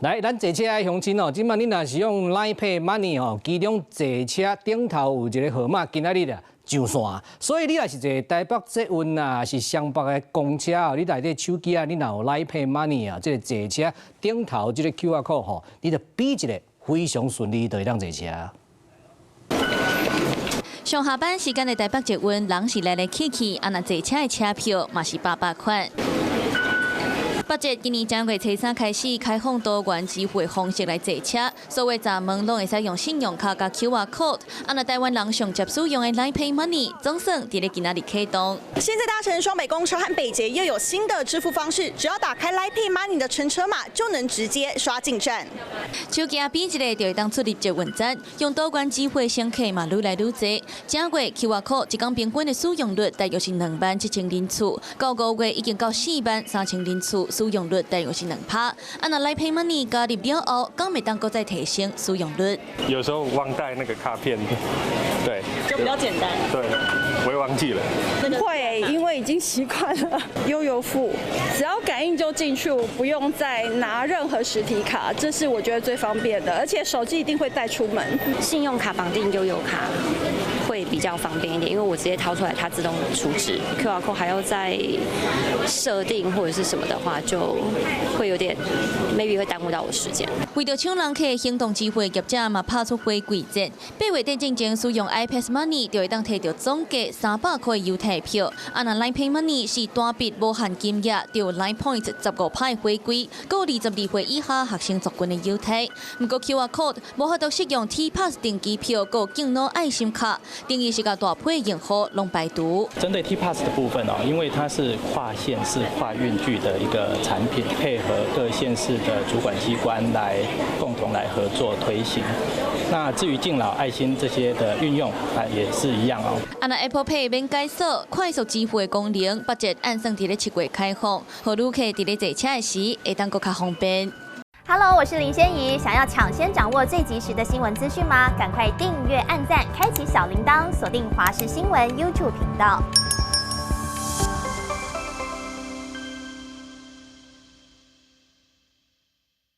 來，咱坐車的鄉親哦，今擺你若是用 Line Pay Money 哦，其中坐車頂頭有一個號碼，今仔日啊上線，所以你若是坐台北捷運啊，是雙北的公車哦，你內底手機啊，你若有 Line Pay Money 啊，這個坐車頂頭這個 QR code 吼，你就比一個非常順利，就會當坐車。上下班時間的台北捷運，人是來來去去，啊那坐車的車票嘛是800塊。北捷今年正月初3開始開放多元支付方式來坐車，所有閘門攏會使用信用卡加 QR code。啊那台灣人上接使用的 Line Pay Money 總算在今仔日啟動。現在搭乘雙北公車和北捷又有新的支付方式，只要打開 Line Pay Money 的乘車碼，就能直接刷進站。手機比一個就會當出入捷運站，用多元支付乘客嘛愈來愈多。正月 QR code 一天平均的使用率大約是27000人次，到5月已經到43000人次。使用率大約是2%，啊那 Line Pay Money 加入了後，敢袂當擱再提升使用率？有時候忘帶那個卡片，對，就比較簡單。對，我也忘記了。會，因為已經習慣了悠遊付，只要感應就進去，我不用再拿任何實體卡，這是我覺得最方便的，而且手機一定會帶出門。信用卡綁定悠遊卡會比較方便一點，因為我直接掏出來，它自動儲值。QR code 還要再設定或者是什麼的話，就會有點 maybe 會耽誤到我時間。為着搶人客的行動支付業者嘛拍出回饋折，8月底之前使用 iPass Money 就會當摕到總計300塊優待票。啊那 Line Pay Money 是單筆無限金額，就有 Line Point 15派回饋，還有22歲以下學生族群的優待。不過 QR Code 無法度適用 T-Pass 訂機票，還有敬老愛心卡，等於是個大批的用戶攏排除。針對 T-Pass 的部分哦，因為它是跨縣市、跨運具的一個產品，配合各縣市的主管機關來共同來合作推行。那至於敬老愛心這些的運用啊，也是一樣哦。啊那 Apple Pay 免解鎖快速支付的功能，北捷按算在7月開放，讓旅客在坐車的時會當更加方便。Hello， 我是林仙怡，想要搶先掌握最及時的新聞資訊嗎？趕快訂閱、按讚、開啟小鈴鐺，鎖定華視新聞 YouTube 頻道。